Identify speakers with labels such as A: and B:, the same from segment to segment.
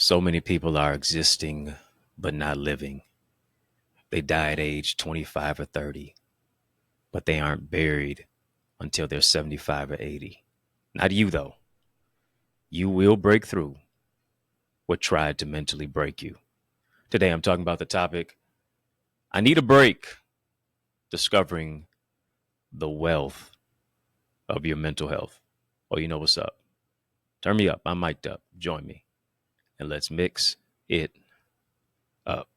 A: So many people are existing, but not living. They die at age 25 or 30, but they aren't buried until they're 75 or 80. Not you, though. You will break through what tried to mentally break you. Today, I'm talking about the topic I need a break, discovering the wealth of your mental health. Oh, you know what's up. Turn me up. I'm mic'd up. Join me, and let's mix it up.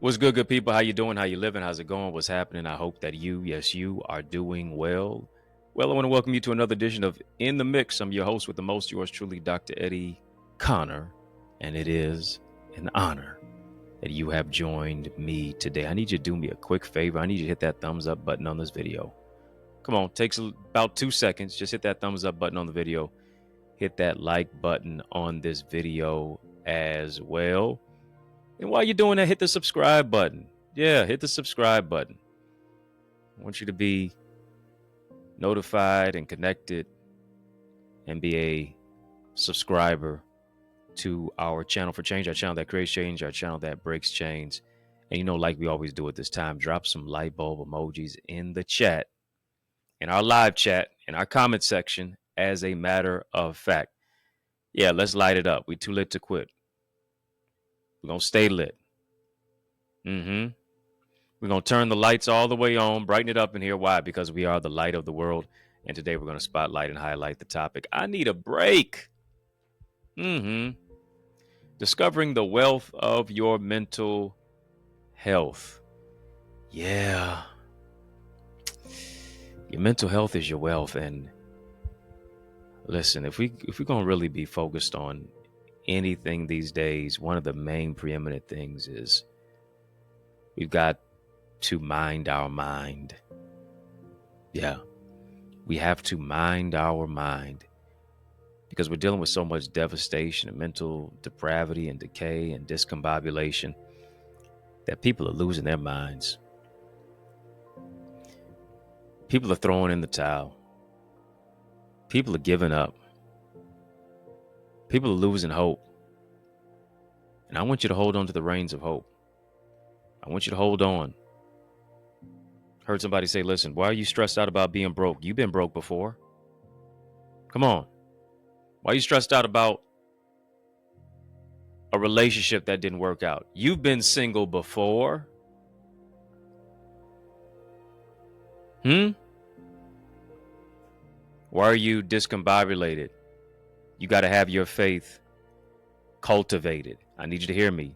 A: What's good, good people? How you doing? How you living? How's it going? What's happening? I hope that you, yes, you are doing well. Well, I want to welcome you to another edition of In the Mix. I'm your host with the most, yours truly, Dr. Eddie Connor, and it is an honor that you have joined me today. I need you to do me a quick favor. I need you to hit that thumbs up button on this video. Come on, takes about 2 seconds. Just hit that thumbs up button on the video. Hit that like button on this video as well. And while you're doing that, hit the subscribe button. Yeah, hit the subscribe button. I want you to be notified and connected and be a subscriber to our channel for change, our channel that creates change, our channel that breaks chains. And like we always do at this time, drop some light bulb emojis in the chat, in our live chat, in our comment section, as a matter of fact. Yeah, let's light it up. We too lit to quit. We're going to stay lit. We're going to turn the lights all the way on, brighten it up in here. Why? Because we are the light of the world. And today we're going to spotlight and highlight the topic. I need a break. Discovering the wealth of your mental health. Yeah. Your mental health is your wealth. And listen, if we're going to really be focused on anything these days, one of the main preeminent things is we've got to mind our mind. Yeah, we have to mind our mind because we're dealing with so much devastation and mental depravity and decay and discombobulation that people are losing their minds. People are throwing in the towel. People are giving up. People are losing hope. And I want you to hold on to the reins of hope. I want you to hold on. Heard somebody say, listen, why are you stressed out about being broke? You've been broke before. Come on. Why are you stressed out about a relationship that didn't work out? You've been single before. Why are you discombobulated? You got to have your faith cultivated. I need you to hear me.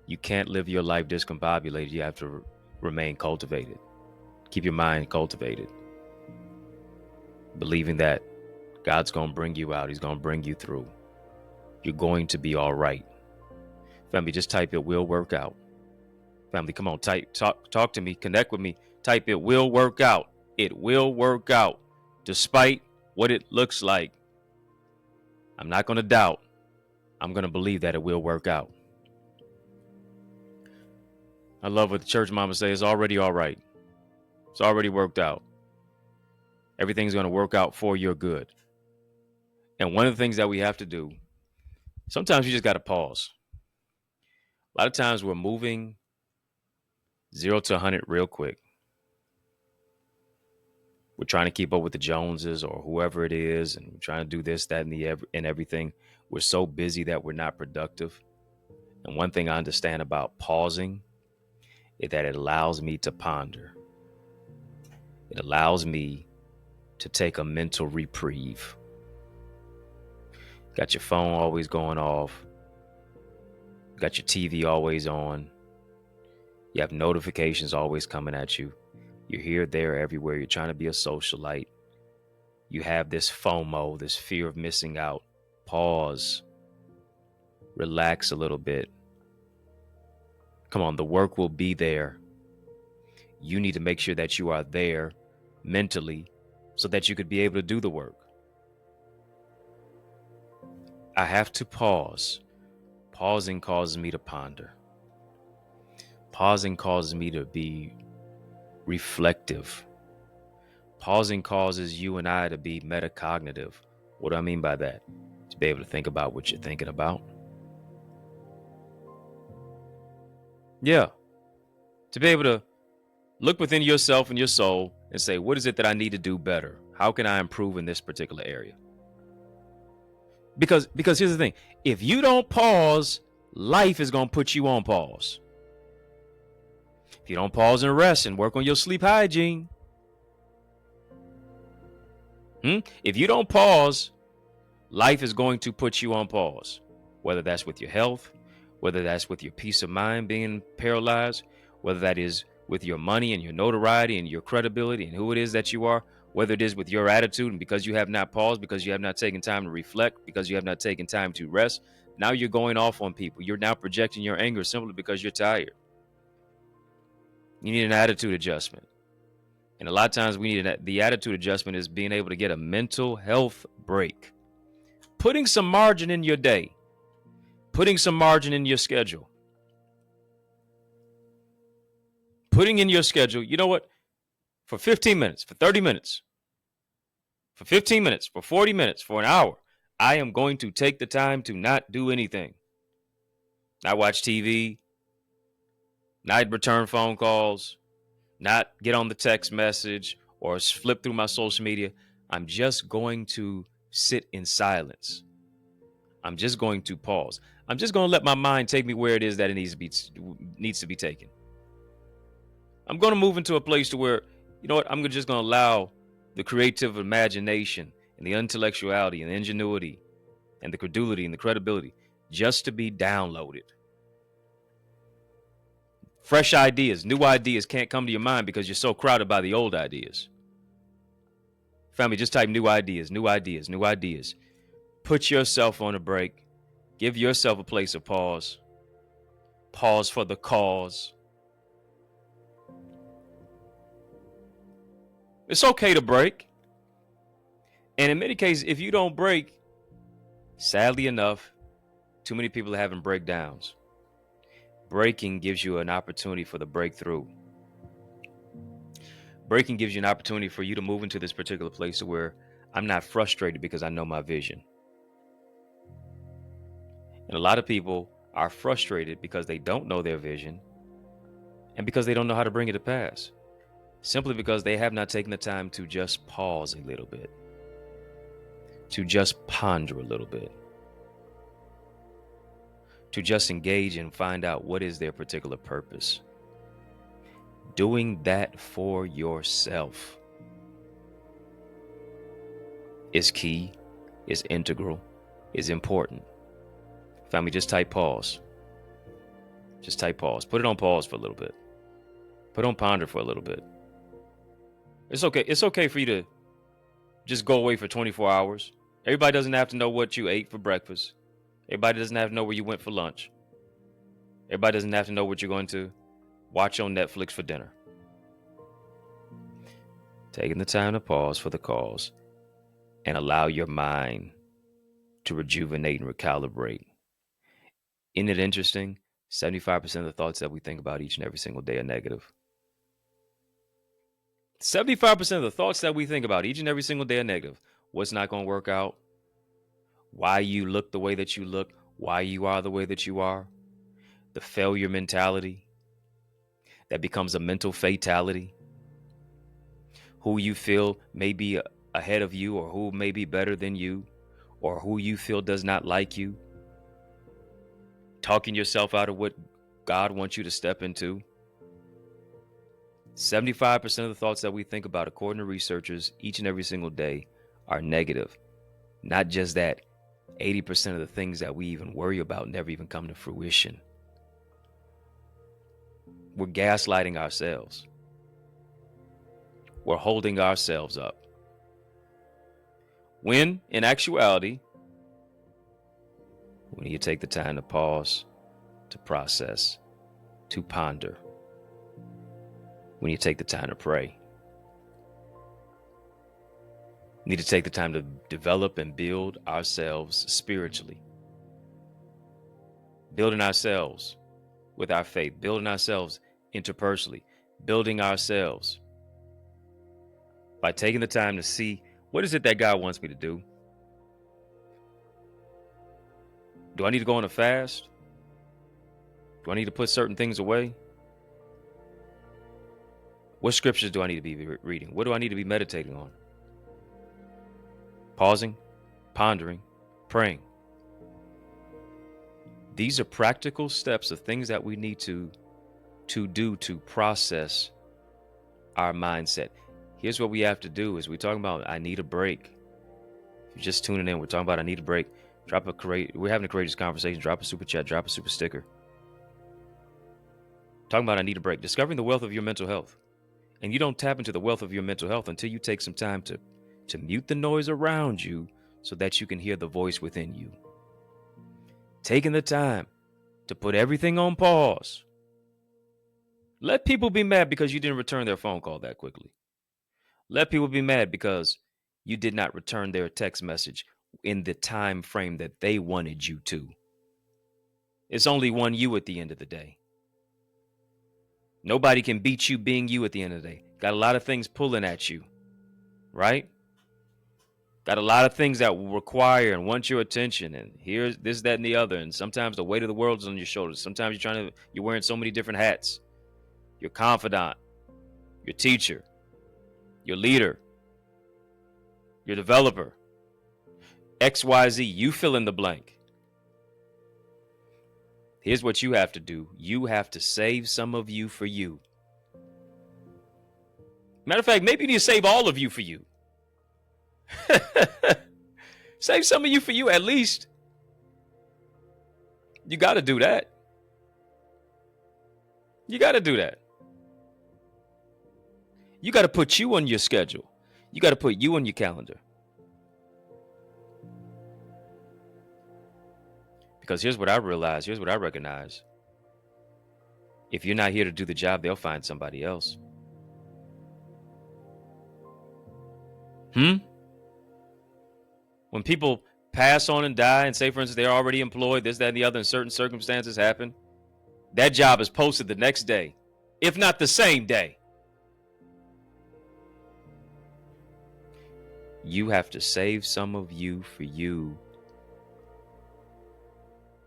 A: You can't live your life discombobulated. You have to remain cultivated. Keep your mind cultivated. Believing that God's going to bring you out. He's going to bring you through. You're going to be all right. Family, just type it will work out. Family, come on, talk to me, connect with me. Type it will work out. It will work out despite what it looks like. I'm not going to doubt. I'm going to believe that it will work out. I love what the church mama says. It's already all right. It's already worked out. Everything's going to work out for your good. And one of the things that we have to do, sometimes you just got to pause. A lot of times we're moving 0 to 100 real quick. We're trying to keep up with the Joneses or whoever it is, and we're trying to do this, that, and everything. We're so busy that we're not productive. And one thing I understand about pausing is that it allows me to ponder. It allows me to take a mental reprieve. Got your phone always going off. You got your TV always on. You have notifications always coming at you. You're here, there, everywhere. You're trying to be a socialite. You have this FOMO, this fear of missing out. Pause. Relax a little bit. Come on, the work will be there. You need to make sure that you are there mentally so that you could be able to do the work. I have to pause. Pausing causes me to ponder. Pausing causes me to be reflective. Pausing causes you and I to be metacognitive. What do I mean by that? To be able to think about what you're thinking about. Yeah. To be able to look within yourself and your soul and say, what is it that I need to do better? How can I improve in this particular area? Because here's the thing. If you don't pause, life is going to put you on pause. If you don't pause and rest and work on your sleep hygiene, if you don't pause, life is going to put you on pause, whether that's with your health, whether that's with your peace of mind being paralyzed, whether that is with your money and your notoriety and your credibility and who it is that you are, whether it is with your attitude and because you have not paused, because you have not taken time to reflect, because you have not taken time to rest. Now you're going off on people. You're now projecting your anger simply because you're tired. You need an attitude adjustment. And a lot of times the attitude adjustment is being able to get a mental health break. Putting some margin in your day. Putting some margin in your schedule. Putting in your schedule, you know what? For 15 minutes, for 30 minutes, for 15 minutes, for 40 minutes, for an hour, I am going to take the time to not do anything. Not watch TV, not return phone calls, not get on the text message or flip through my social media. I'm just going to sit in silence. I'm just going to pause. I'm just going to let my mind take me where it is that it needs to be taken. I'm going to move into a place to where, you know what, I'm just going to allow the creative imagination and the intellectuality and the ingenuity and the credulity and the credibility just to be downloaded. Fresh ideas, new ideas can't come to your mind because you're so crowded by the old ideas. Family, just type new ideas, new ideas, new ideas. Put yourself on a break. Give yourself a place of pause. Pause for the cause. It's okay to break. And in many cases, if you don't break, sadly enough, too many people are having breakdowns. Breaking gives you an opportunity for the breakthrough. Breaking gives you an opportunity for you to move into this particular place where I'm not frustrated because I know my vision. And a lot of people are frustrated because they don't know their vision and because they don't know how to bring it to pass. Simply because they have not taken the time to just pause a little bit, to just ponder a little bit, to just engage and find out what is their particular purpose. Doing that for yourself is key, is integral, is important. Family, just type pause. Just type pause. Put it on pause for a little bit. Put on ponder for a little bit. It's okay. It's okay for you to just go away for 24 hours. Everybody doesn't have to know what you ate for breakfast. Everybody doesn't have to know where you went for lunch. Everybody doesn't have to know what you're going to watch on Netflix for dinner. Taking the time to pause for the cause and allow your mind to rejuvenate and recalibrate. Isn't it interesting? 75% of the thoughts that we think about each and every single day are negative. 75% of the thoughts that we think about each and every single day are negative. What's not going to work out? Why you look the way that you look? Why you are the way that you are? The failure mentality that becomes a mental fatality. Who you feel may be ahead of you or who may be better than you or who you feel does not like you. Talking yourself out of what God wants you to step into. 75% of the thoughts that we think about, according to researchers, each and every single day are negative. Not just that, 80% of the things that we even worry about never even come to fruition. We're gaslighting ourselves. We're holding ourselves up. When, in actuality, we need to take the time to pause, to process, to ponder. We need to take the time to pray. We need to take the time to develop and build ourselves spiritually. Building ourselves with our faith, building ourselves interpersonally, building ourselves by taking the time to see, what is it that God wants me to do? Do I need to go on a fast? Do I need to put certain things away? What scriptures do I need to be reading? What do I need to be meditating on? Pausing, pondering, praying. These are practical steps of things that we need to do to process our mindset. Here's what we have to do is we're talking about, I need a break. If you're just tuning in, we're talking about, I need a break. We're having a courageous conversation. Drop a super chat, drop a super sticker. Talking about, I need a break. Discovering the wealth of your mental health. And you don't tap into the wealth of your mental health until you take some time to mute the noise around you so that you can hear the voice within you. Taking the time to put everything on pause. Let people be mad because you didn't return their phone call that quickly. Let people be mad because you did not return their text message in the time frame that they wanted you to. It's only one you at the end of the day. Nobody can beat you being you at the end of the day. Got a lot of things pulling at you, right? Got a lot of things that will require and want your attention, and here's this, that, and the other. And sometimes the weight of the world is on your shoulders. Sometimes you're wearing so many different hats. Your confidant, your teacher, your leader, your developer, XYZ, you fill in the blank. Here's what you have to do. You have to save some of you for you. Matter of fact, maybe you need to save all of you for you. Save some of you for you at least. You got to do that. You got to do that. You got to put you on your schedule. You got to put you on your calendar. Because here's what I realize. Here's what I recognize. If you're not here to do the job, they'll find somebody else. When people pass on and die and say, for instance, they're already employed, this, that, and the other, and certain circumstances happen, that job is posted the next day, if not the same day. You have to save some of you for you.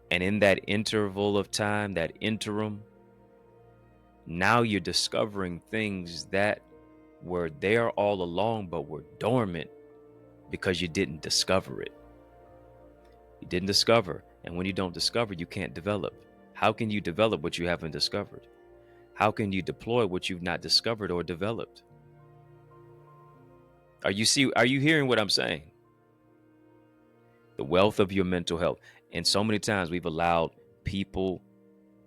A: And in that interval of time, that interim, now you're discovering things that were there all along but were dormant because you didn't discover it. You didn't discover. And when you don't discover, you can't develop. How can you develop what you haven't discovered? How can you deploy what you've not discovered or developed? Are you hearing what I'm saying? The wealth of your mental health. And so many times we've allowed people,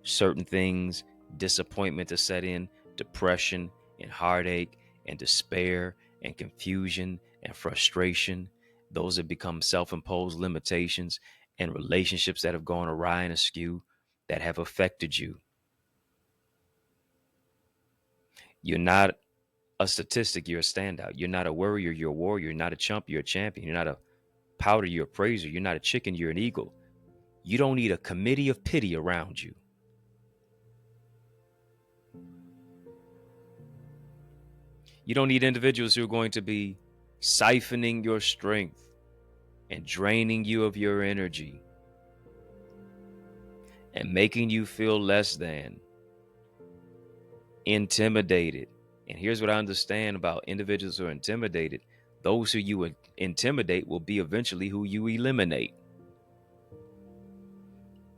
A: certain things, disappointment to set in, depression and heartache and despair and confusion and frustration. Those have become self-imposed limitations and relationships that have gone awry and askew that have affected you. You're not a statistic, you're a standout. You're not a worrier, you're a warrior. You're not a chump, you're a champion. You're not a powder, you're a praiser. You're not a chicken, you're an eagle. You don't need a committee of pity around you. You don't need individuals who are going to be siphoning your strength and draining you of your energy and making you feel less than, intimidated. And here's what I understand about individuals who are intimidated. Those who you intimidate will be eventually who you eliminate.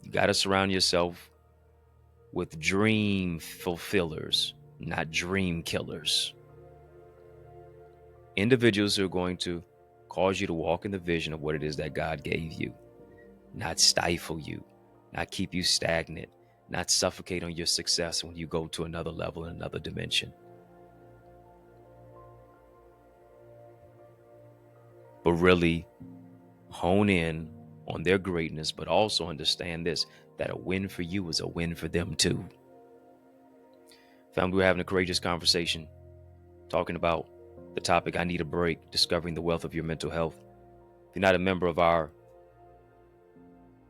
A: You got to surround yourself with dream fulfillers, not dream killers. Individuals who are going to cause you to walk in the vision of what it is that God gave you. not stifle you, not keep you stagnant, not suffocate on your success when you go to another level and another dimension. But really hone in on their greatness, but also understand this, that a win for you is a win for them too. Family, we're having a courageous conversation talking about the topic, I Need a Break, discovering the wealth of your mental health. If you're not a member of our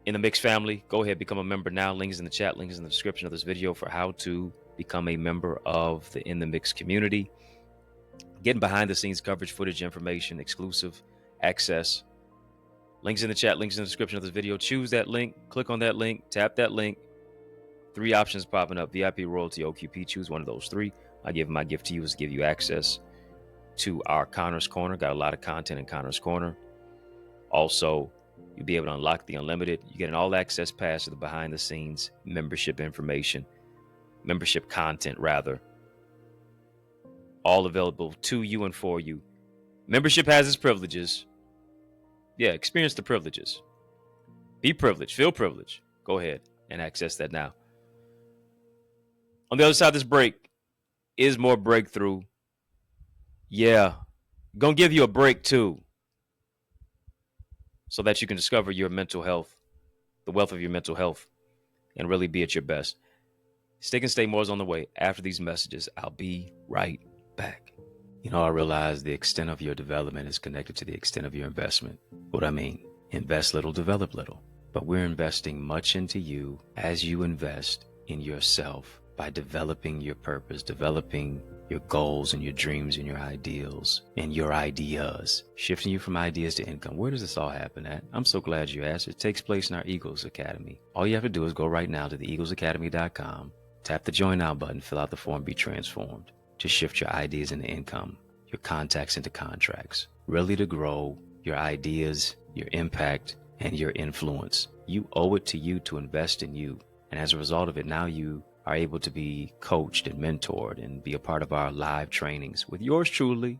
A: In the Mix family, go ahead, become a member now. Links in the chat, links in the description of this video for how to become a member of the In the Mix community. Getting behind the scenes coverage, footage, information, exclusive access. Links in the chat, links in the description of this video. Choose that link, click on that link, tap that link. 3 options popping up: VIP, Royalty, OQP. Choose one of those 3. My gift to you is to give you access to our Connor's Corner. Got a lot of content in Connor's Corner. Also, you'll be able to unlock the unlimited. You get an all-access pass to the behind-the-scenes membership information, membership content, rather. All available to you and for you. Membership has its privileges. Yeah, experience the privileges. Be privileged, feel privileged. Go ahead and access that now. On the other side of this break is more breakthrough. Yeah, gonna give you a break too, so that you can discover your mental health, the wealth of your mental health, and really be at your best. Stick and Stay more is on the way. After these messages, I'll be right back. You know, I realize the extent of your development is connected to the extent of your investment. What I mean, invest little, develop little. But we're investing much into you as you invest in yourself by developing your purpose, developing your goals and your dreams and your ideals and your ideas, shifting you from ideas to income. Where does this all happen at? I'm so glad you asked. It takes place in our Eagles Academy. All you have to do is go right now to theeaglesacademy.com, tap the Join Now button, fill out the form, be transformed. To shift your ideas into income, your contacts into contracts, really to grow your ideas, your impact, and your influence. You owe it to you to invest in you. And as a result of it, now you are able to be coached and mentored and be a part of our live trainings with yours truly,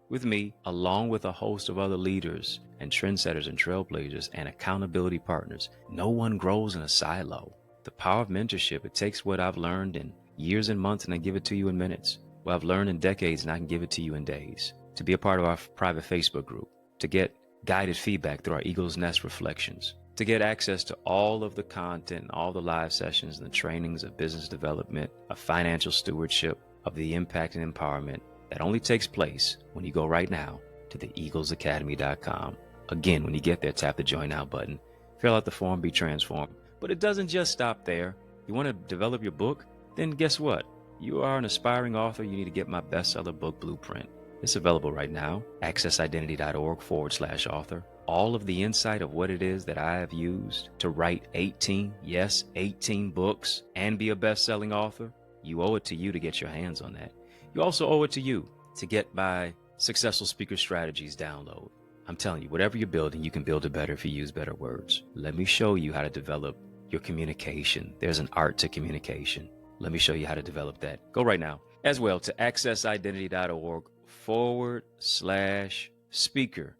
A: with me, along with a host of other leaders and trendsetters and trailblazers and accountability partners. No one grows in a silo. The power of mentorship, it takes what I've learned in years and months and I give it to you in minutes. What I've learned in decades and I can give it to you in days. To be a part of our private Facebook group, to get guided feedback through our Eagle's Nest reflections, to get access to all of the content, all the live sessions and the trainings of business development, of financial stewardship, of the impact and empowerment that only takes place when you go right now to theeaglesacademy.com. Again, when you get there, tap the Join Now button, fill out the form, be transformed. But it doesn't just stop there. You want to develop your book? Then guess what? You are an aspiring author. You need to get my bestseller book blueprint. It's available right now. accessidentity.org/author. All of the insight of what it is that I have used to write 18 books and be a best-selling author. You owe it to you to get your hands on that. You also owe it to you to get my Successful Speaker Strategies download. I'm telling you, whatever you're building, you can build it better if you use better words. Let me show you how to develop your communication. There's an art to communication. Let me show you how to develop that. Go right now as well to accessidentity.org/speaker.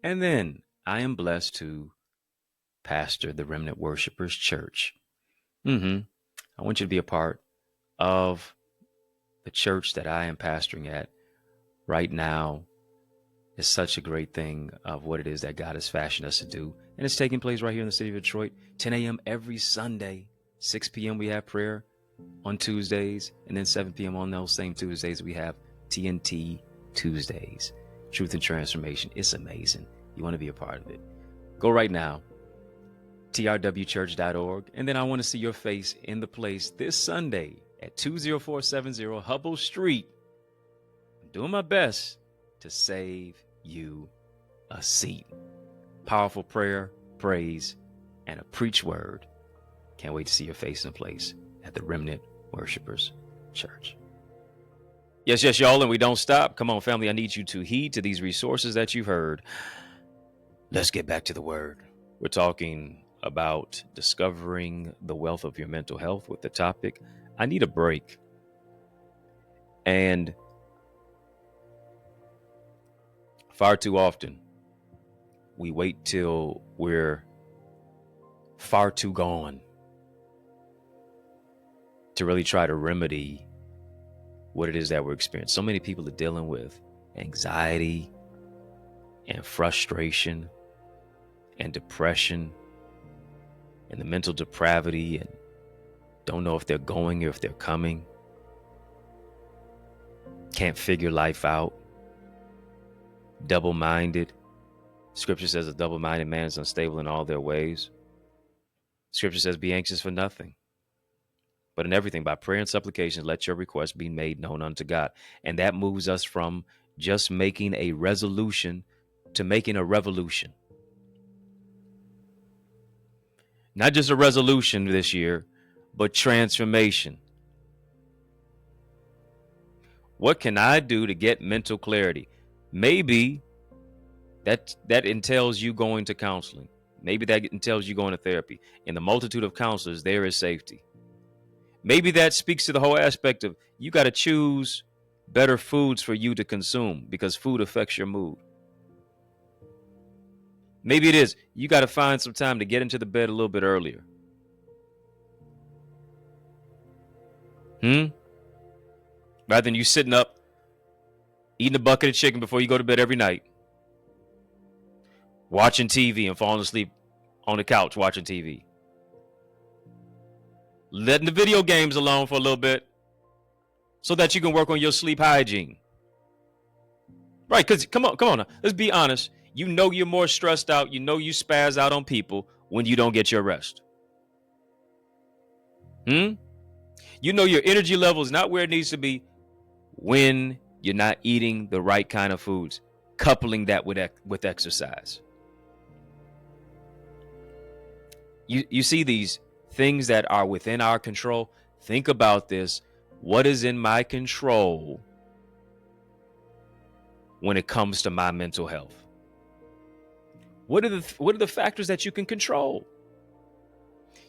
A: And then I am blessed to pastor the Remnant Worshipers Church. I want you to be a part of the church that I am pastoring at right now. Is such a great thing of what it is that God has fashioned us to do. And it's taking place right here in the city of Detroit, 10 a.m. every Sunday. 6 p.m. we have prayer on Tuesdays. And then 7 p.m. on those same Tuesdays, we have TNT Tuesdays. Truth and Transformation. It's amazing. You want to be a part of it. Go right now, trwchurch.org. And then I want to see your face in the place this Sunday at 20470 Hubble Street. I'm doing my best to save you a seat. Powerful prayer, praise, and a preach word. Can't wait to see your face in place at the Remnant Worshipers Church. Yes, y'all, and we don't stop. Come on, family, I need you to heed to these resources that you've heard. Let's get back to the word. We're talking about discovering the wealth of your mental health with the topic, I need a break. And far too often, we wait till we're far too gone to really try to remedy what it is that we're experiencing. So many people are dealing with anxiety and frustration and depression and the mental depravity, and don't know if they're going or if they're coming. Can't figure life out. Double-minded. Scripture says a double-minded man is unstable in all their ways. Scripture says be anxious for nothing, but in everything by prayer and supplication let your requests be made known unto God. And that moves us from just making a resolution to making a revolution. Not just a resolution this year, but transformation. What can I do to get mental clarity? Maybe that entails you going to counseling. Maybe that entails you going to therapy. In the multitude of counselors, there is safety. Maybe that speaks to the whole aspect of you got to choose better foods for you to consume because food affects your mood. Maybe it is you got to find some time to get into the bed a little bit earlier. Rather than you sitting up, eating a bucket of chicken before you go to bed every night, watching TV and falling asleep on the couch watching TV. Letting the video games alone for a little bit so that you can work on your sleep hygiene. Right, because come on now. Let's be honest. You know you're more stressed out. You know you spaz out on people when you don't get your rest. You know your energy level is not where it needs to be when you're not eating the right kind of foods, coupling that with exercise. You see these things that are within our control. Think about this. What is in my control when it comes to my mental health? What are the factors that you can control?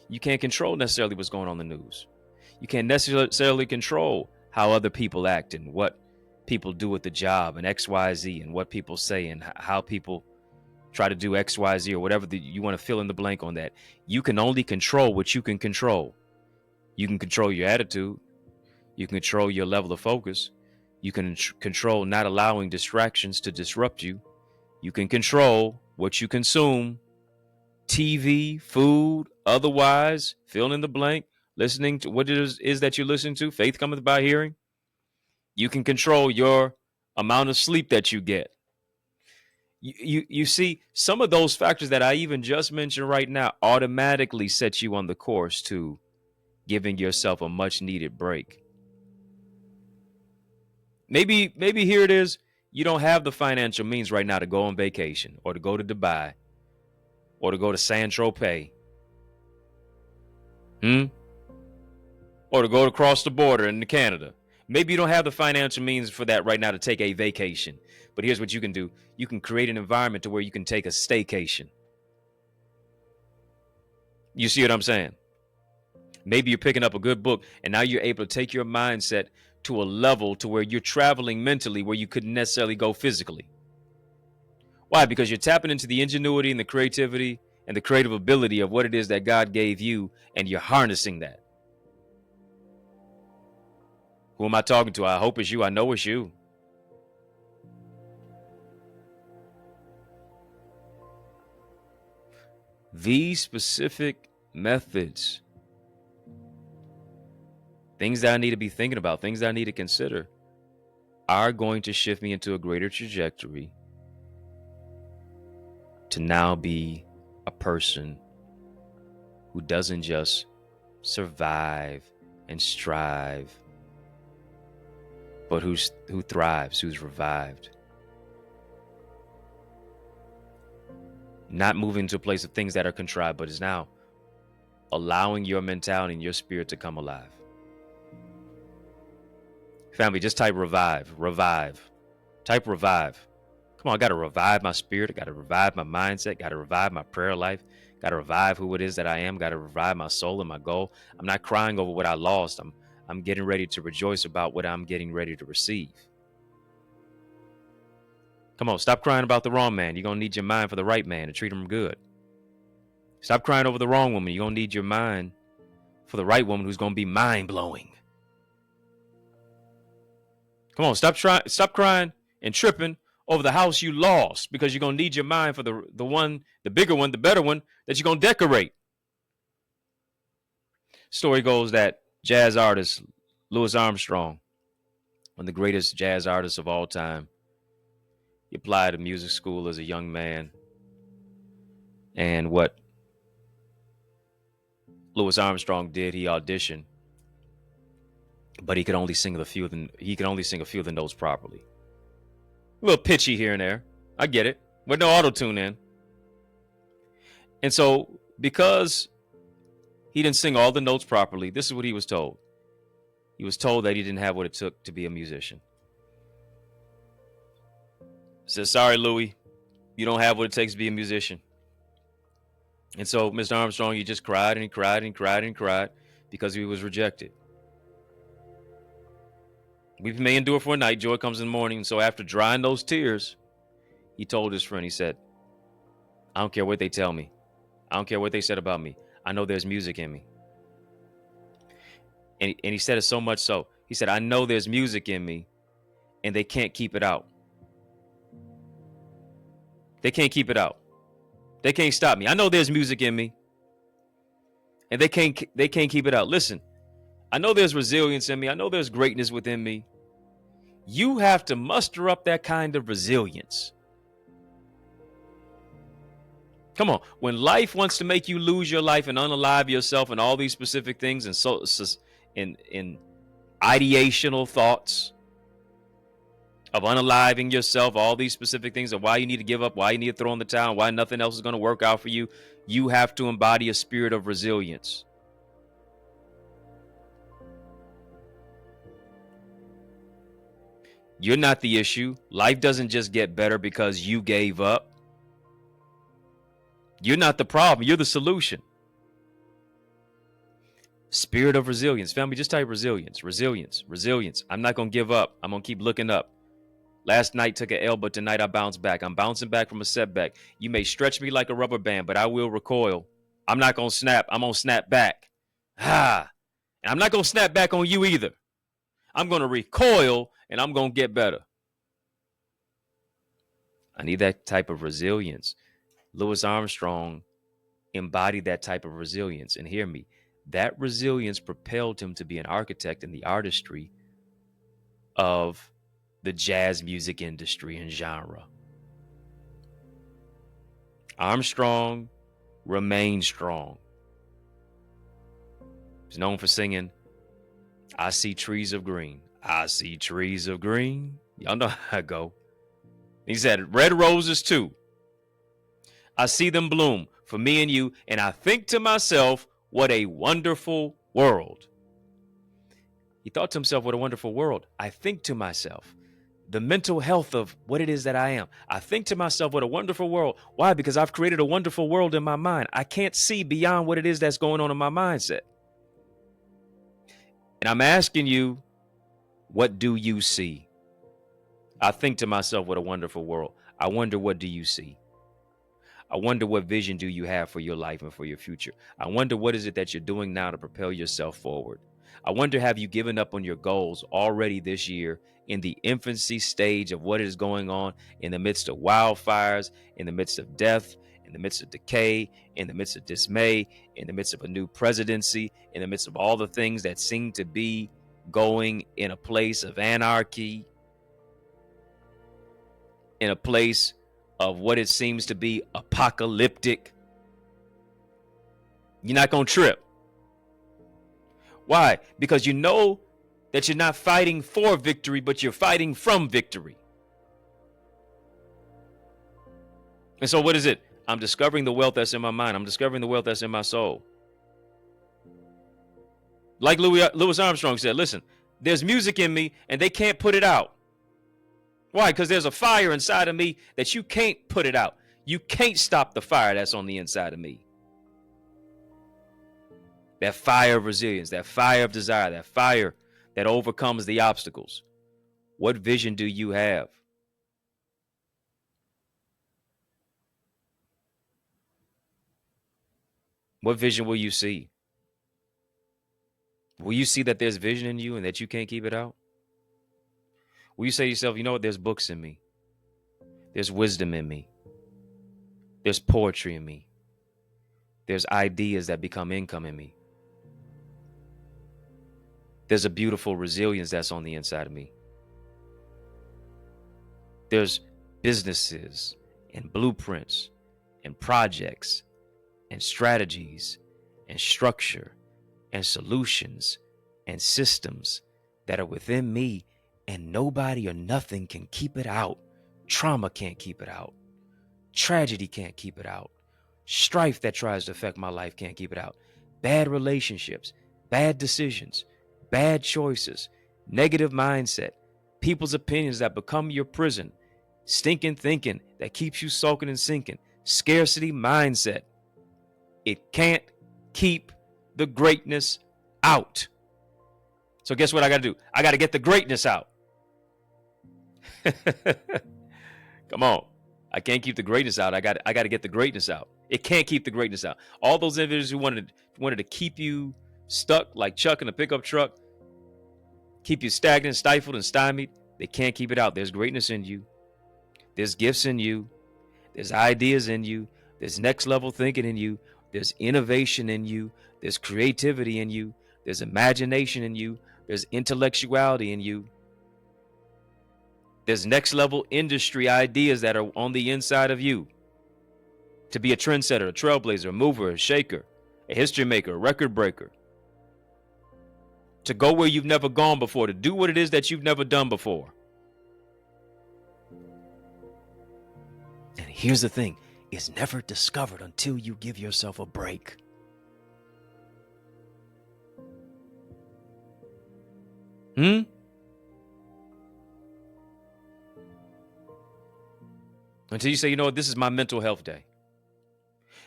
A: You can't control necessarily what's going on in the news. You can't necessarily control how other people act and what people do at the job and XYZ and what people say and how people try to do XYZ or whatever you want to fill in the blank on that. You can only control what you can control. You can control your attitude. You can control your level of focus. You can control not allowing distractions to disrupt you. You can control what you consume, TV, food, otherwise, fill in the blank, listening to what it is that you're listening to. Faith cometh by hearing. You can control your amount of sleep that you get. You see, some of those factors that I even just mentioned right now automatically set you on the course to giving yourself a much needed break. Maybe here it is. You don't have the financial means right now to go on vacation or to go to Dubai or to go to Saint-Tropez. Or to go across the border into Canada. Maybe you don't have the financial means for that right now to take a vacation. But here's what you can do. You can create an environment to where you can take a staycation. You see what I'm saying? Maybe you're picking up a good book and now you're able to take your mindset to a level to where you're traveling mentally where you couldn't necessarily go physically. Why? Because you're tapping into the ingenuity and the creativity and the creative ability of what it is that God gave you, and you're harnessing that. Who am I talking to? I hope it's you. I know it's you. These specific methods, things that I need to be thinking about, things that I need to consider, are going to shift me into a greater trajectory to now be a person who doesn't just survive and strive, but who thrives, who's revived. Not moving to a place of things that are contrived, but is now allowing your mentality and your spirit to come alive. Family, just type revive. Type revive. Come on, I got to revive my spirit. I got to revive my mindset. Got to revive my prayer life. Got to revive who it is that I am. Got to revive my soul and my goal. I'm not crying over what I lost. I'm getting ready to rejoice about what I'm getting ready to receive. Come on, stop crying about the wrong man. You're going to need your mind for the right man to treat him good. Stop crying over the wrong woman. You're going to need your mind for the right woman who's going to be mind-blowing. Come on, stop crying and tripping over the house you lost, because you're going to need your mind for the one, the bigger one, the better one that you're going to decorate. Story goes that jazz artist Louis Armstrong, one of the greatest jazz artists of all time, he applied to music school as a young man. And what Louis Armstrong did, he auditioned, but he could only sing a few of the notes properly. A little pitchy here and there. I get it. With no auto-tune in. And so, because he didn't sing all the notes properly, this is what he was told. He was told that he didn't have what it took to be a musician. He said, sorry, Louis, you don't have what it takes to be a musician. And so, Mr. Armstrong, he just cried and he cried and cried and cried because he was rejected. Weeping may endure for a night, joy comes in the morning. And so after drying those tears, he told his friend, he said, I don't care what they tell me. I don't care what they said about me. I know there's music in me. And he said it so much so. He said, I know there's music in me and they can't keep it out. They can't keep it out. They can't stop me. I know there's music in me and they can't keep it out. Listen, I know there's resilience in me. I know there's greatness within me. You have to muster up that kind of resilience. Come on. When life wants to make you lose your life and unalive yourself and all these specific things and so in ideational thoughts of unaliving yourself, all these specific things of why you need to give up, why you need to throw in the towel, why nothing else is going to work out for you, you have to embody a spirit of resilience. You're not the issue. Life doesn't just get better because you gave up. You're not the problem. You're the solution. Spirit of resilience. Family, just type resilience, resilience, resilience. I'm not going to give up. I'm going to keep looking up. Last night took an L, but tonight I bounce back. I'm bouncing back from a setback. You may stretch me like a rubber band, but I will recoil. I'm not going to snap. I'm going to snap back. And I'm not going to snap back on you either. I'm going to recoil and I'm going to get better. I need that type of resilience. Louis Armstrong embodied that type of resilience. And hear me, that resilience propelled him to be an architect in the artistry of the jazz music industry and genre. Armstrong remained strong. He's known for singing, I see trees of green. I see trees of green. Y'all know how I go. He said, red roses too. I see them bloom for me and you. And I think to myself, what a wonderful world. He thought to himself, what a wonderful world. I think to myself, the mental health of what it is that I am. I think to myself, what a wonderful world. Why? Because I've created a wonderful world in my mind. I can't see beyond what it is that's going on in my mindset. And I'm asking you, what do you see? I think to myself, what a wonderful world. I wonder, what do you see? I wonder, what vision do you have for your life and for your future? I wonder, what is it that you're doing now to propel yourself forward? I wonder, have you given up on your goals already this year in the infancy stage of what is going on in the midst of wildfires, in the midst of death, in the midst of decay, in the midst of dismay, in the midst of a new presidency, in the midst of all the things that seem to be going in a place of anarchy, in a place of what it seems to be apocalyptic? You're not going to trip. Why? Because you know that you're not fighting for victory, but you're fighting from victory. And so what is it? I'm discovering the wealth that's in my mind. I'm discovering the wealth that's in my soul. Like Louis Armstrong said, listen, there's music in me and they can't put it out. Why? Because there's a fire inside of me that you can't put it out. You can't stop the fire that's on the inside of me. That fire of resilience, that fire of desire, that fire that overcomes the obstacles. What vision do you have? What vision will you see? Will you see that there's vision in you and that you can't keep it out? Will you say to yourself, you know what, there's books in me. There's wisdom in me. There's poetry in me. There's ideas that become income in me. There's a beautiful resilience that's on the inside of me. There's businesses and blueprints and projects and strategies and structure and solutions and systems that are within me, and nobody or nothing can keep it out. Trauma can't keep it out. Tragedy can't keep it out. Strife that tries to affect my life can't keep it out. Bad relationships, bad decisions, bad choices, negative mindset, people's opinions that become your prison, stinking thinking that keeps you sulking and sinking, scarcity mindset. It can't keep the greatness out. So guess what I got to do? I got to get the greatness out. Come on. I can't keep the greatness out. I got to get the greatness out. It can't keep the greatness out. All those individuals who wanted to keep you stuck like Chuck in a pickup truck, keep you stagnant, stifled, and stymied, they can't keep it out. There's greatness in you. There's gifts in you. There's ideas in you. There's next level thinking in you. There's innovation in you. There's creativity in you. There's imagination in you. There's intellectuality in you. There's next level industry ideas that are on the inside of you. To be a trendsetter, a trailblazer, a mover, a shaker, a history maker, a record breaker. To go where you've never gone before, to do what it is that you've never done before. And here's the thing, it's never discovered until you give yourself a break. Until you say, you know what, this is my mental health day.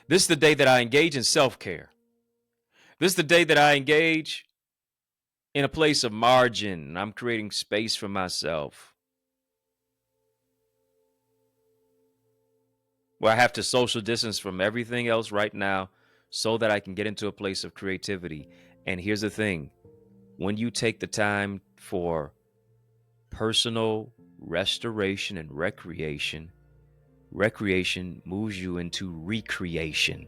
A: This is the day that I engage in self-care. This is the day that I engage in a place of margin. I'm creating space for myself, where I have to social distance from everything else right now so that I can get into a place of creativity. And here's the thing. When you take the time for personal restoration and recreation, recreation moves you into recreation.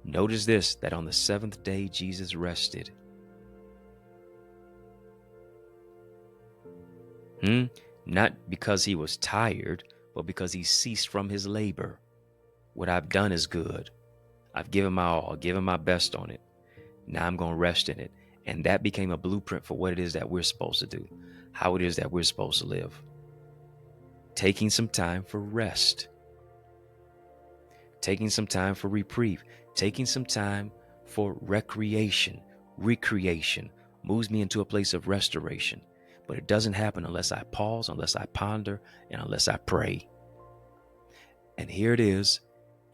A: Notice this, that on the seventh day, Jesus rested. Not because he was tired, but because he ceased from his labor. What I've done is good. I've given my all, given my best on it. Now I'm going to rest in it. And that became a blueprint for what it is that we're supposed to do, how it is that we're supposed to live. Taking some time for rest. Taking some time for reprieve. Taking some time for recreation, recreation moves me into a place of restoration. But it doesn't happen unless I pause, unless I ponder, and unless I pray. And here it is.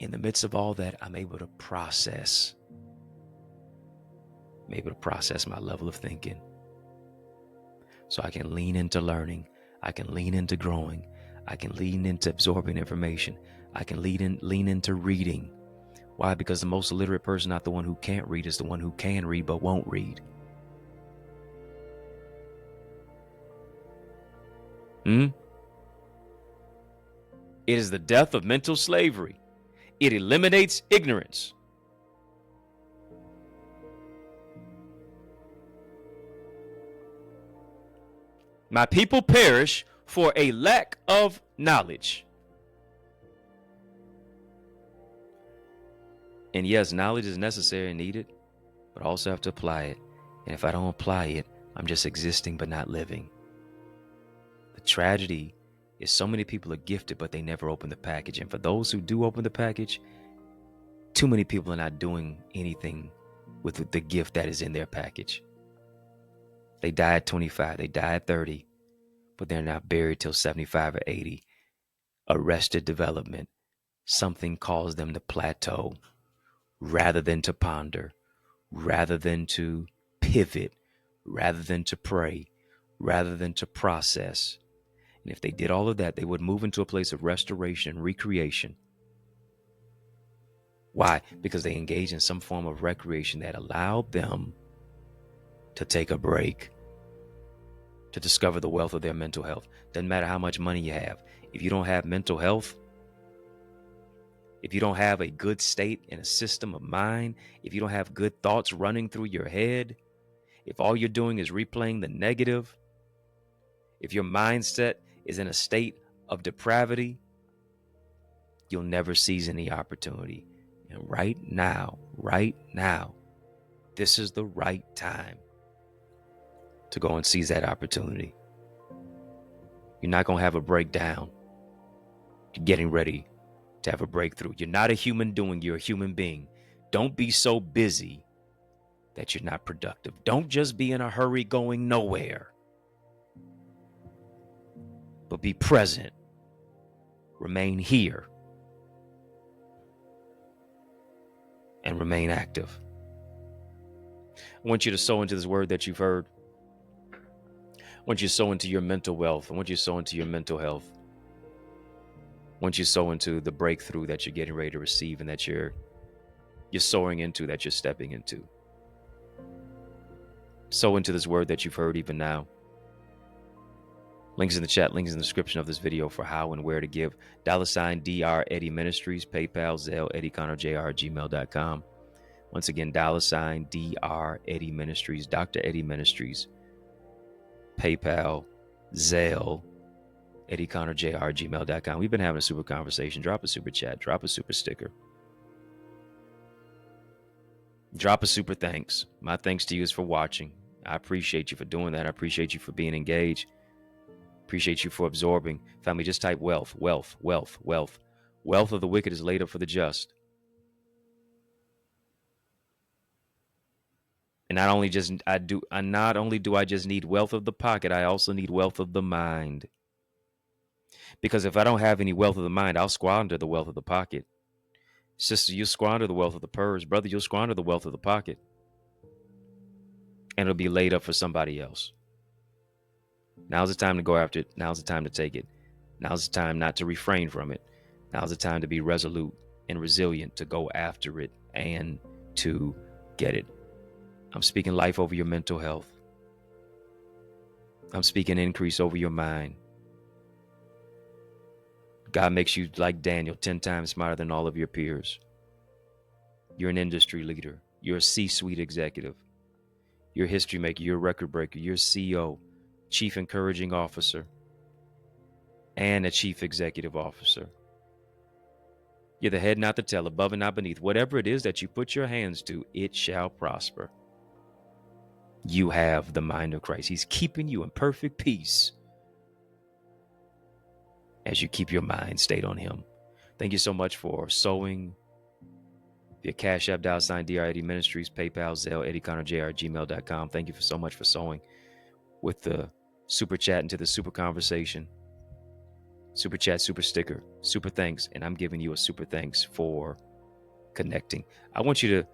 A: In the midst of all that, I'm able to process. I'm able to process my level of thinking. So I can lean into learning. I can lean into growing. I can lean into absorbing information. I can lean into reading. Why? Because the most illiterate person, not the one who can't read, is the one who can read but won't read. It is the death of mental slavery. It eliminates ignorance. My people perish for a lack of knowledge. And yes, knowledge is necessary and needed, but I also have to apply it. And if I don't apply it, I'm just existing but not living. The tragedy is so many people are gifted, but they never open the package. And for those who do open the package, too many people are not doing anything with the gift that is in their package. They die at 25, they die at 30, but they're not buried till 75 or 80. Arrested development. Something caused them to plateau rather than to ponder, rather than to pivot, rather than to pray, rather than to process. And if they did all of that, they would move into a place of restoration and recreation. Why? Because they engage in some form of recreation that allowed them to take a break, to discover the wealth of their mental health. Doesn't matter how much money you have. If you don't have mental health, if you don't have a good state and a system of mind, if you don't have good thoughts running through your head, if all you're doing is replaying the negative, if your mindset is in a state of depravity, you'll never seize any opportunity. And right now, this is the right time to go and seize that opportunity. You're not going to have a breakdown. You're getting ready to have a breakthrough. You're not a human doing, you're a human being. Don't be so busy that you're not productive. Don't just be in a hurry going nowhere, but be present. Remain here and remain active. I want you to sow into this word that you've heard. I want you to sow into your mental wealth. I want you to sow into your mental health. I want you to sow into the breakthrough that you're getting ready to receive and that you're sowing into, that you're stepping into. Sow into this word that you've heard even now. Links in the chat, links in the description of this video for how and where to give. $Dr. Eddie Ministries, PayPal, Zelle, EddieConnorJr, gmail.com. Once again, $Dr. Eddie Ministries, Dr. Eddie Ministries, PayPal, Zelle, EddieConnorJr, gmail.com. We've been having a super conversation. Drop a super chat, drop a super sticker. Drop a super thanks. My thanks to you is for watching. I appreciate you for doing that. I appreciate you for being engaged. Appreciate you for absorbing. Family, just type wealth, wealth, wealth, wealth. Wealth of the wicked is laid up for the just. And not only do I just need wealth of the pocket, I also need wealth of the mind. Because if I don't have any wealth of the mind, I'll squander the wealth of the pocket. Sister, you'll squander the wealth of the purse. Brother, you'll squander the wealth of the pocket. And it'll be laid up for somebody else. Now's the time to go after it. Now's the time to take it. Now's the time not to refrain from it. Now's the time to be resolute and resilient to go after it and to get it. I'm speaking life over your mental health. I'm speaking increase over your mind. God makes you, like Daniel, 10 times smarter than all of your peers. You're an industry leader. You're a C-suite executive. You're a history maker. You're a record breaker. You're a CEO, chief encouraging officer, and a chief executive officer. You're the head, not the tail, above and not beneath. Whatever it is that you put your hands to, it shall prosper. You have the mind of Christ. He's keeping you in perfect peace as you keep your mind stayed on him. Thank you so much for sowing via Cash App, $Dr. Eddie Ministries, PayPal, Zelle, EddieConnorJr, gmail.com. Thank you so much for sowing with the super chat into the super conversation. Super chat, super sticker, super thanks. And I'm giving you a super thanks for connecting. I want you to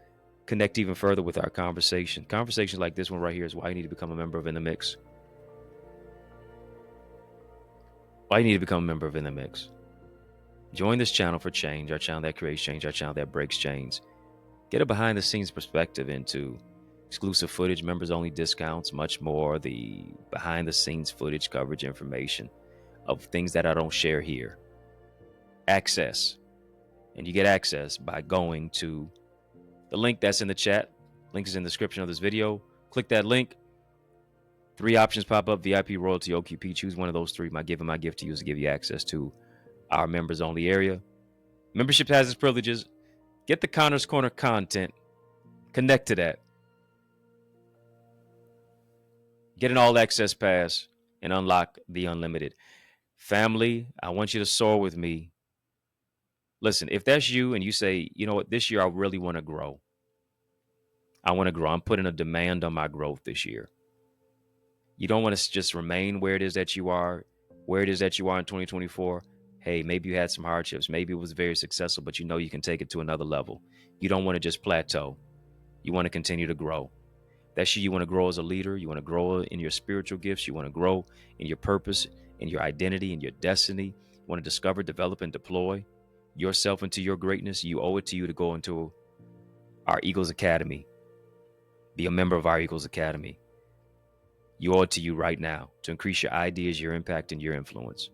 A: connect even further with our conversation. Conversations like this one right here is why you need to become a member of In the Mix. Why you need to become a member of In the Mix. Join this channel for change, our channel that creates change, our channel that breaks chains. Get a behind the scenes perspective into exclusive footage, members only discounts, much more, the behind the scenes footage, coverage, information of things that I don't share here. Access. And you get access by going to the link that's in the chat. Link is in the description of this video. Click that link. 3 options pop up: VIP, royalty, OQP. Choose one of those 3. My gift to you is to give you access to our members only area. Membership has its privileges. Get the Connor's Corner content. Connect to that. Get an all access pass and unlock the unlimited. Family, I want you to soar with me. Listen, if that's you and you say, you know what, this year I really want to grow. I want to grow. I'm putting a demand on my growth this year. You don't want to just remain where it is that you are in 2024. Hey, maybe you had some hardships. Maybe it was very successful, but you know you can take it to another level. You don't want to just plateau. You want to continue to grow. That's you. You want to grow as a leader. You want to grow in your spiritual gifts. You want to grow in your purpose, in your identity, in your destiny. You want to discover, develop, and deploy. yourself into your greatness, you owe it to you to go into our Eagles Academy. Be a member of our Eagles Academy. You owe it to you right now to increase your ideas, your impact, and your influence.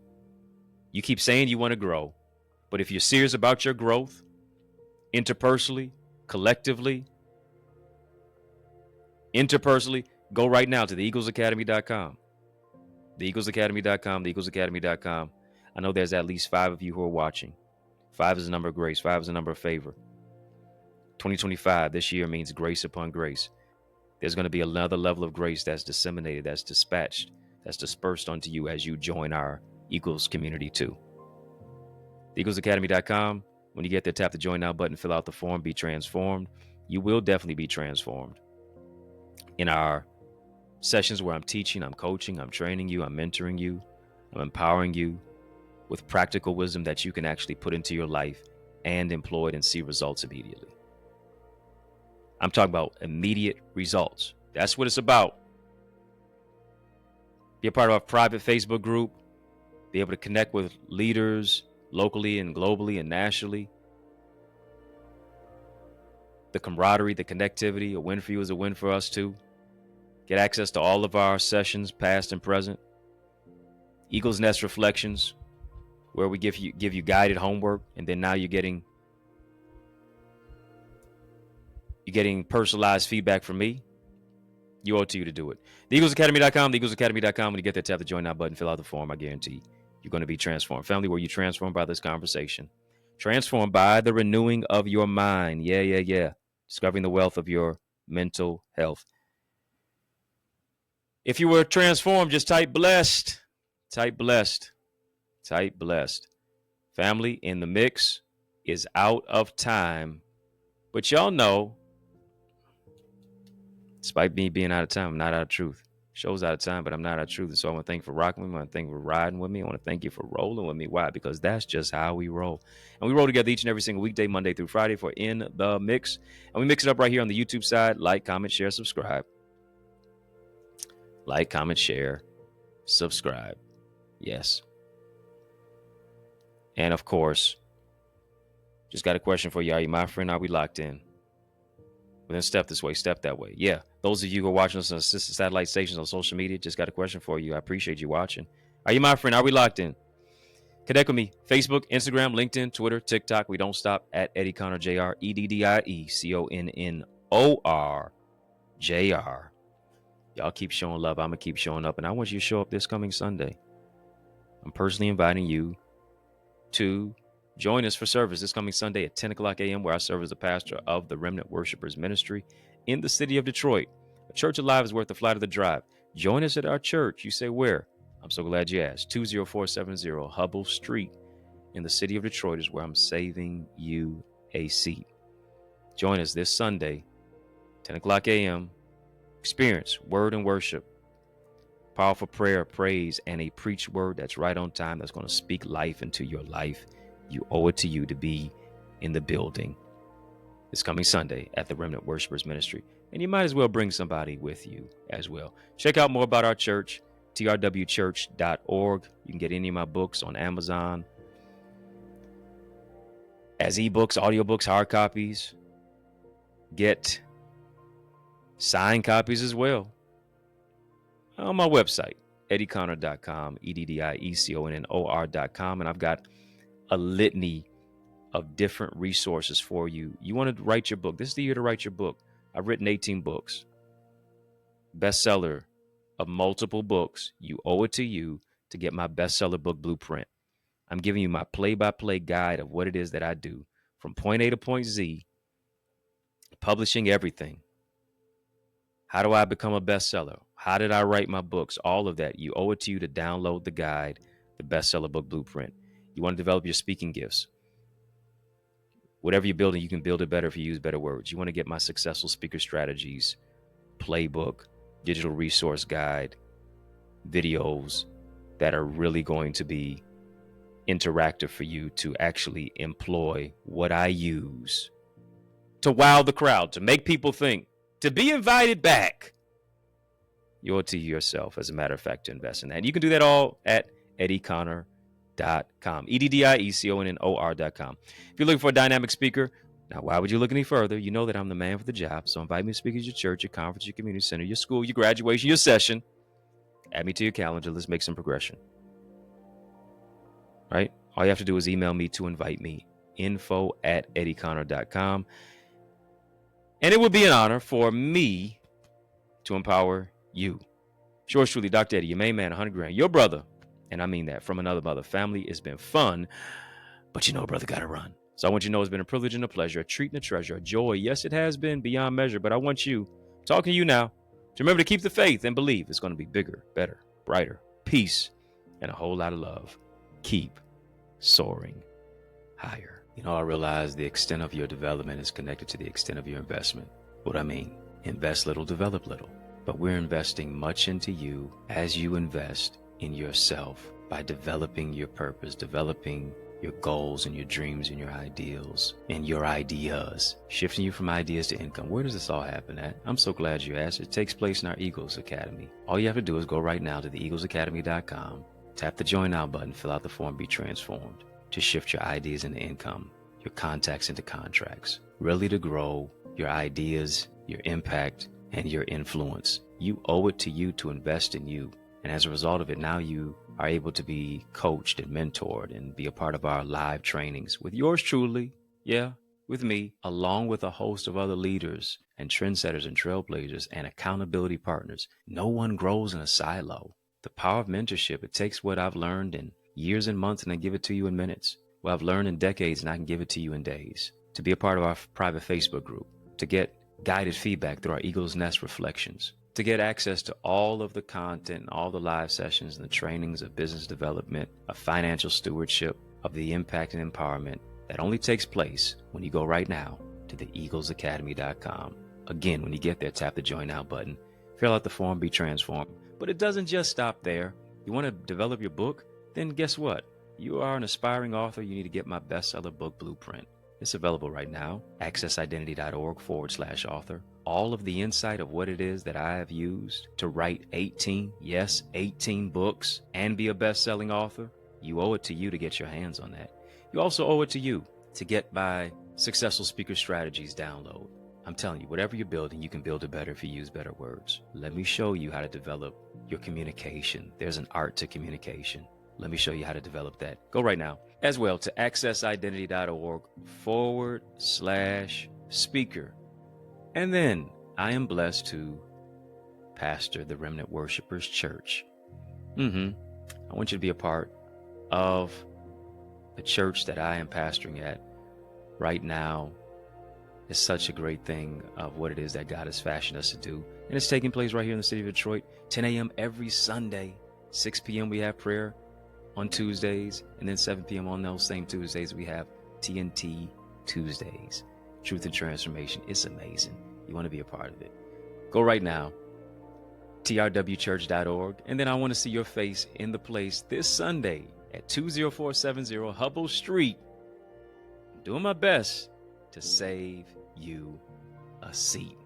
A: You keep saying you want to grow, but if you're serious about your growth, interpersonally, collectively, go right now to theeaglesacademy.com. Theeaglesacademy.com. I know there's at least 5 of you who are watching. 5 is a number of grace. 5 is a number of favor. 2025, this year means grace upon grace. There's going to be another level of grace that's disseminated, that's dispatched, that's dispersed onto you as you join our Eagles community too. TheEaglesAcademy.com. When you get there, tap the join now button, fill out the form, be transformed. You will definitely be transformed. In our sessions where I'm teaching, I'm coaching, I'm training you, I'm mentoring you, I'm empowering you with practical wisdom that you can actually put into your life and employ it and see results immediately. I'm talking about immediate results. That's what it's about. Be a part of our private Facebook group. Be able to connect with leaders locally and globally and nationally. The camaraderie, the connectivity, a win for you is a win for us too. Get access to all of our sessions, past and present. Eagles Nest Reflections, where we give you guided homework, and then now you're getting personalized feedback from me. You owe it to you to do it. TheEaglesAcademy.com, TheEaglesAcademy.com. When you get there, tap the join now button, fill out the form. I guarantee you're going to be transformed. Family, were you transformed by this conversation? Transformed by the renewing of your mind. Yeah. Discovering the wealth of your mental health. If you were transformed, just type blessed. Type blessed. Type blessed. Family, In the Mix is out of time. But y'all know, despite me being out of time, I'm not out of truth. Show's out of time, but I'm not out of truth. So I want to thank you for rocking with me. I want to thank you for riding with me. I want to thank you for rolling with me. Why? Because that's just how we roll. And we roll together each and every single weekday, Monday through Friday, for In the Mix. And we mix it up right here on the YouTube side. Like, comment, share, subscribe. Like, comment, share, subscribe. Yes. And of course, just got a question for you. Are you my friend? Are we locked in? Well, then step this way, step that way. Yeah. Those of you who are watching us on sister satellite stations on social media, just got a question for you. I appreciate you watching. Are you my friend? Are we locked in? Connect with me. Facebook, Instagram, LinkedIn, Twitter, TikTok. We don't stop at EddieConnorJr. EddieConnorJr. Y'all keep showing love. I'm going to keep showing up. And I want you to show up this coming Sunday. I'm personally inviting you to join us for service this coming Sunday at 10 o'clock a.m., where I serve as the pastor of the Remnant Worshipers Ministry in the city of Detroit. A church alive is worth the flight of the drive. Join us at our church. You say where? I'm so glad you asked. 20470 Hubble Street in the city of Detroit is where I'm saving you a seat. Join us this Sunday, 10 o'clock a.m. Experience word and worship, powerful prayer, praise, and a preached word that's right on time, that's going to speak life into your life. You owe it to you to be in the building this coming Sunday at the Remnant Worshipers Ministry. And you might as well bring somebody with you as well. Check out more about our church, trwchurch.org. You can get any of my books on Amazon as ebooks, audiobooks, hard copies. Get signed copies as well on my website, EddieConnor.com, EddieConnor.com. And I've got a litany of different resources for you. You want to write your book. This is the year to write your book. I've written 18 books. Bestseller of multiple books. You owe it to you to get my bestseller book blueprint. I'm giving you my play-by-play guide of what it is that I do from point A to point Z, publishing everything. How do I become a bestseller? How did I write my books? All of that. You owe it to you to download the guide, the bestseller book blueprint. You want to develop your speaking gifts. Whatever you're building, you can build it better if you use better words. You want to get my successful speaker strategies, playbook, digital resource guide, videos that are really going to be interactive for you to actually employ what I use to wow the crowd, to make people think, to be invited back. You owe it to yourself, as a matter of fact, to invest in that. And you can do that all at EddieConnorJr.com. EddieConnorJr.com. If you're looking for a dynamic speaker, now why would you look any further? You know that I'm the man for the job. So invite me to speak at your church, your conference, your community center, your school, your graduation, your session. Add me to your calendar. Let's make some progression. Right? All you have to do is email me to invite me, info@EddieConnor.com. And it would be an honor for me to empower you. Yours truly, Dr. Eddie, your main man, 100 grand, your brother. And I mean that from another mother. Family, it's been fun, but you know, brother, got to run. So I want you to know it's been a privilege and a pleasure, a treat and a treasure, a joy. Yes, it has been beyond measure, but I want you, talking to you now, to remember to keep the faith and believe it's going to be bigger, better, brighter, peace, and a whole lot of love. Keep soaring higher. You know, I realize the extent of your development is connected to the extent of your investment. What I mean, invest little, develop little. But we're investing much into you as you invest in yourself by developing your purpose, developing your goals and your dreams and your ideals and your ideas, shifting you from ideas to income. Where does this all happen at? I'm so glad you asked. It takes place in our Eagles Academy. All you have to do is go right now to theeaglesacademy.com, tap the join now button, fill out the form, be transformed to shift your ideas into income, your contacts into contracts, really to grow your ideas, your impact, and your influence. You owe it to you to invest in you. And as a result of it, now you are able to be coached and mentored and be a part of our live trainings with yours truly, with me, along with a host of other leaders and trendsetters and trailblazers and accountability partners. No one grows in a silo. The power of mentorship, it takes what I've learned in years and months and I give it to you in minutes. What I've learned in decades and I can give it to you in days. To be a part of our private Facebook group, to get guided feedback through our Eagle's Nest reflections, to get access to all of the content, all the live sessions and the trainings of business development, of financial stewardship, of the impact and empowerment that only takes place when you go right now to theeaglesacademy.com. Again, when you get there, tap the join now button, fill out the form, be transformed. But it doesn't just stop there. You want to develop your book? Then guess what? You are an aspiring author. You need to get my bestseller book blueprint. It's available right now, accessidentity.org/author. All of the insight of what it is that I have used to write 18 books and be a best-selling author, you owe it to you to get your hands on that. You also owe it to you to get my Successful Speaker Strategies download. I'm telling you, whatever you're building, you can build it better if you use better words. Let me show you how to develop your communication. There's an art to communication. Let me show you how to develop that. Go right now as well to accessidentity.org/speaker. And then I am blessed to pastor the Remnant Worshipers Church. I want you to be a part of the church that I am pastoring at right now. It's such a great thing of what it is that God has fashioned us to do. And it's taking place right here in the city of Detroit, 10 a.m. every Sunday, 6 p.m. we have prayer on Tuesdays, and then 7 p.m. on those same Tuesdays, we have TNT Tuesdays. Truth and Transformation. It's amazing. You want to be a part of it. Go right now, trwchurch.org, and then I want to see your face in the place this Sunday at 20470 Hubble Street. I'm doing my best to save you a seat.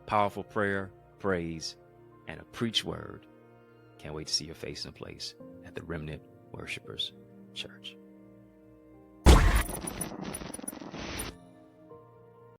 A: Powerful prayer, praise, and a preach word. Can't wait to see your face in place at the Remnant Worshipers Church.